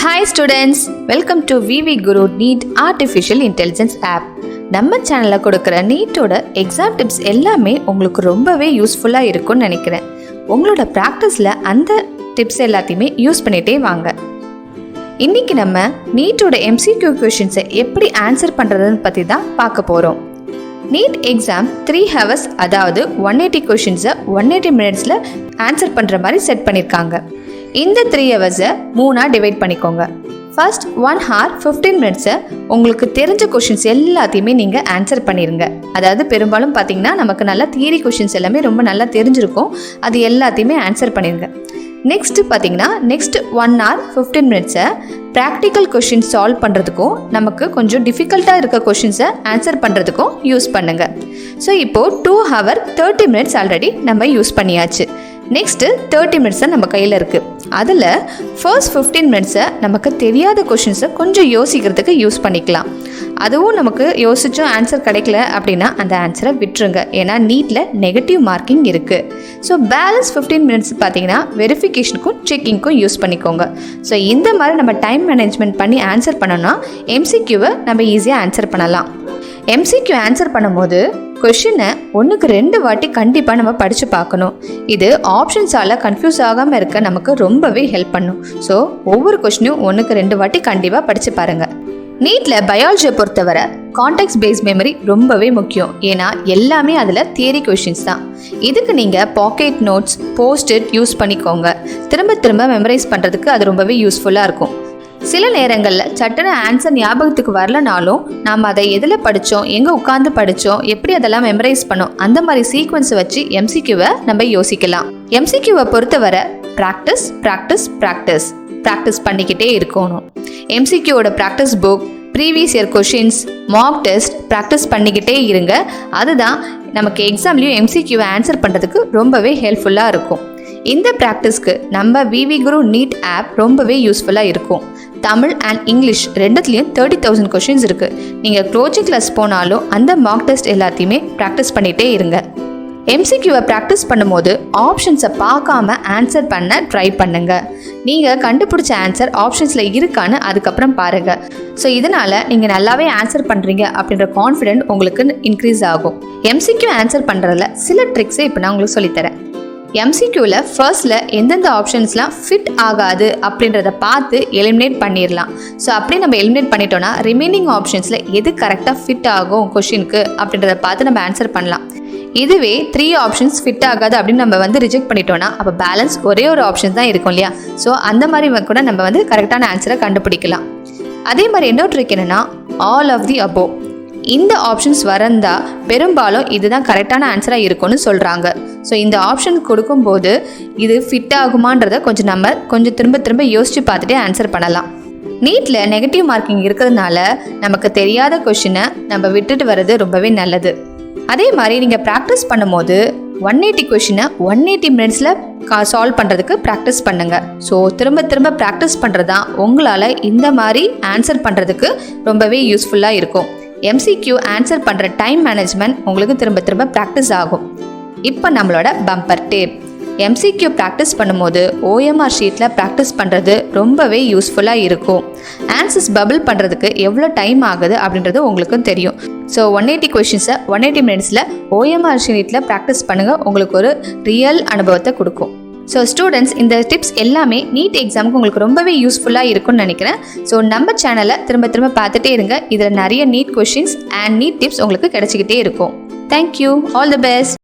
Hi students, welcome to VVGURU NEET Artificial Intelligence app. நம்ம சேனலில் கொடுக்குற நீட்டோட எக்ஸாம் டிப்ஸ் எல்லாமே உங்களுக்கு ரொம்பவே யூஸ்ஃபுல்லாக இருக்கும்னு நினைக்கிறேன். உங்களோட ப்ராக்டிஸில் அந்த டிப்ஸ் எல்லாத்தையுமே யூஸ் பண்ணிகிட்டே வாங்க. இன்றைக்கி நம்ம நீட்டோட MCQ கொஷின்ஸை எப்படி ஆன்சர் பண்ணுறதுன்னு பற்றி தான் பார்க்க போகிறோம். நீட் எக்ஸாம் 3 hours அதாவது 180 கொஷின்ஸை 180 minutesல ஆன்சர் பண்ணுற மாதிரி செட் பண்ணியிருக்காங்க. இந்த 3 hours-ஐ 3ஆக டிவைட் பண்ணிக்கோங்க. ஃபர்ஸ்ட் 1 hour 15 minutes உங்களுக்கு தெரிஞ்ச கொஷின்ஸ் எல்லாத்தையுமே நீங்கள் ஆன்சர் பண்ணிடுங்க. அதாவது பெரும்பாலும் பார்த்தீங்கன்னா நமக்கு நல்லா தியரி கொஷின்ஸ் எல்லாமே ரொம்ப நல்லா தெரிஞ்சிருக்கும், அது எல்லாத்தையுமே ஆன்சர் பண்ணிடுங்க. நெக்ஸ்ட்டு பார்த்தீங்கன்னா next 1 hour 15 minutes practical questions solve பண்ணுறதுக்கும் நமக்கு கொஞ்சம் டிஃபிகல்ட்டாக இருக்க கொஷின்ஸை ஆன்சர் பண்ணுறதுக்கும் யூஸ் பண்ணுங்கள். ஸோ இப்போது 2 hour 30 minutes ஆல்ரெடி நம்ம யூஸ் பண்ணியாச்சு. நெக்ஸ்ட்டு 30 minutes நம்ம கையில் இருக்குது. அதில் ஃபர்ஸ்ட் 15 minutes நமக்கு தெரியாத கொஷின்ஸை கொஞ்சம் யோசிக்கிறதுக்கு யூஸ் பண்ணிக்கலாம். அதுவும் நமக்கு யோசிச்சும் ஆன்சர் கிடைக்கல அப்படின்னா அந்த ஆன்சரை விட்டுருங்க, ஏன்னா நீட்டில் நெகட்டிவ் மார்க்கிங் இருக்குது. ஸோ பேலன்ஸ் 15 minutes பார்த்தீங்கன்னா வெரிஃபிகேஷனுக்கும் செக்கிங்க்கும் யூஸ் பண்ணிக்கோங்க. ஸோ இந்த மாதிரி நம்ம டைம் மேனேஜ்மெண்ட் பண்ணி ஆன்சர் பண்ணோன்னா MCQவை நம்ம ஈஸியாக ஆன்சர் பண்ணலாம். MCQ ஆன்சர் பண்ணும்போது கொஷினை 1க்கு 2 வாட்டி கண்டிப்பாக நம்ம படித்து பார்க்கணும். இது ஆப்ஷன்ஸால் கன்ஃபியூஸ் ஆகாமல் இருக்க நமக்கு ரொம்பவே ஹெல்ப் பண்ணும். ஸோ ஒவ்வொரு கொஷினும் 1க்கு 2 வாட்டி கண்டிப்பாக படித்து பாருங்கள். நீட்டில் பயாலஜியை பொறுத்தவரை கான்டெக்ஸ்ட் பேஸ்ட் மெமரி ரொம்பவே முக்கியம், ஏன்னா எல்லாமே அதில் தியரி கொஷின்ஸ் தான். இதுக்கு நீங்கள் பாக்கெட் நோட்ஸ் போஸ்ட்-இட் யூஸ் பண்ணிக்கோங்க. திரும்ப திரும்ப மெமரைஸ் பண்ணுறதுக்கு அது ரொம்பவே யூஸ்ஃபுல்லாக இருக்கும். சில நேரங்களில் சட்டுன்னு ஆன்சர் ஞாபகத்துக்கு வரலனாலும் நாம் அதை எதில் படித்தோம், எங்கே உட்காந்து படித்தோம், எப்படி அதெல்லாம் மெமரைஸ் பண்ணோம், அந்த மாதிரி சீக்வன்ஸை வச்சு MCQவை நம்ம யோசிக்கலாம். MCQவை பொறுத்தவரை ப்ராக்டிஸ் ப்ராக்டிஸ் ப்ராக்டிஸ் ப்ராக்டிஸ் பண்ணிக்கிட்டே இருக்கணும். MCQவோட practice book, previous year questions, mock test practice பண்ணிக்கிட்டே இருங்க. அதுதான் நமக்கு எக்ஸாம்லேயும் MCQவை ஆன்சர் பண்ணுறதுக்கு ரொம்பவே ஹெல்ப்ஃபுல்லாக இருக்கும். இந்த ப்ராக்டிஸ்க்கு நம்ம VVGURU NEET ஆப் ரொம்பவே யூஸ்ஃபுல்லாக இருக்கும். தமிழ் அண்ட் இங்கிலீஷ் ரெண்டுத்துலேயும் 30,000 கொஷின்ஸ் இருக்குது. நீங்கள் கோச்சிங் கிளாஸ் போனாலும் அந்த மார்க் டெஸ்ட் எல்லாத்தையுமே ப்ராக்டிஸ் பண்ணிகிட்டே இருங்க. MCQவை ப்ராக்டிஸ் பண்ணும்போது ஆப்ஷன்ஸை பார்க்காம ஆன்சர் பண்ண ட்ரை பண்ணுங்கள். நீங்கள் கண்டுபிடிச்ச ஆன்சர் ஆப்ஷன்ஸில் இருக்கான்னு அதுக்கப்புறம் பாருங்கள். ஸோ இதனால் நீங்கள் நல்லாவே ஆன்சர் பண்ணுறீங்க அப்படின்ற கான்ஃபிடென்ட் உங்களுக்கு இன்க்ரீஸ் ஆகும். MCQ ஆன்சர் பண்ணுறதுல சில ட்ரிக்ஸை இப்போ நான் உங்களுக்கு சொல்லித்தரேன். MCQவில் ஃபர்ஸ்டில் எந்தெந்த ஆப்ஷன்ஸ்லாம் ஃபிட் ஆகாது அப்படின்றத பார்த்து எலிமினேட் பண்ணிடலாம். ஸோ அப்படி நம்ம எலிமினேட் பண்ணிட்டோன்னா ரிமைனிங் ஆப்ஷன்ஸில் எது கரெக்டாக ஃபிட் ஆகும் கொஷினுக்கு அப்படின்றத பார்த்து நம்ம ஆன்சர் பண்ணலாம். இதுவே 3 ஆப்ஷன்ஸ் ஃபிட் ஆகாது அப்படின்னு நம்ம ரிஜெக்ட் பண்ணிட்டோன்னா அப்போ பேலன்ஸ் ஒரே ஒரு ஆப்ஷன் தான் இருக்கும் இல்லையா? ஸோ அந்த மாதிரி கூட நம்ம கரெக்டான ஆன்சரை கண்டுபிடிக்கலாம். அதே மாதிரி இன்னொரு ட்ரிக் என்னென்னா ஆல் ஆஃப் தி அபோவ். இந்த ஆப்ஷன்ஸ் வரந்தா பெரும்பாலும் இதுதான் கரெக்டான ஆன்சராக இருக்கும்னு சொல்கிறாங்க. ஸோ இந்த ஆப்ஷன் கொடுக்கும்போது இது ஃபிட் ஆகுமான்றதை கொஞ்சம் திரும்ப யோசித்து பார்த்துட்டே ஆன்சர் பண்ணலாம். நீட்டில் நெகட்டிவ் மார்க்கிங் இருக்கிறதுனால நமக்கு தெரியாத கொஷினை நம்ம விட்டுட்டு வர்றது ரொம்பவே நல்லது. அதே மாதிரி நீங்கள் ப்ராக்டிஸ் பண்ணும்போது 180 கொஷினை 180 minutesல சால்வ் பண்ணுறதுக்கு ப்ராக்டிஸ் பண்ணுங்கள். ஸோ திரும்ப ப்ராக்டிஸ் பண்ணுறது தான் உங்களால் இந்த மாதிரி ஆன்சர் பண்ணுறதுக்கு ரொம்பவே யூஸ்ஃபுல்லாக இருக்கும். MCQ ஆன்சர் பண்ணுற டைம் மேனேஜ்மெண்ட் உங்களுக்கு திரும்ப ப்ராக்டிஸ் ஆகும். இப்போ நம்மளோட பம்பர் டேப். MCQ ப்ராக்டிஸ் பண்ணும்போது OMR ஷீட்டில் ப்ராக்டிஸ் பண்ணுறது ரொம்பவே யூஸ்ஃபுல்லாக இருக்கும். ஆன்சர்ஸ் பபிள் பண்ணுறதுக்கு எவ்வளோ டைம் ஆகுது அப்படின்றது உங்களுக்கும் தெரியும். ஸோ 180 கொஷின்ஸை 180 minutesல OMR ஷீட்டில் ப்ராக்டிஸ் பண்ணுங்கள், உங்களுக்கு ஒரு ரியல் அனுபவத்தை கொடுக்கும். ஸோ ஸ்டூடெண்ட்ஸ், இந்த டிப்ஸ் எல்லாமே நீட் எக்ஸாமுக்கு உங்களுக்கு ரொம்பவே யூஸ்ஃபுல்லாக இருக்கும்னு நினைக்கிறேன். ஸோ நம்ம சேனலை திரும்ப பார்த்துட்டே இருங்க. இதில் நிறைய NEET questions and NEET tips உங்களுக்கு கிடைச்சிக்கிட்டே இருக்கும். தேங்க்யூ. All the best.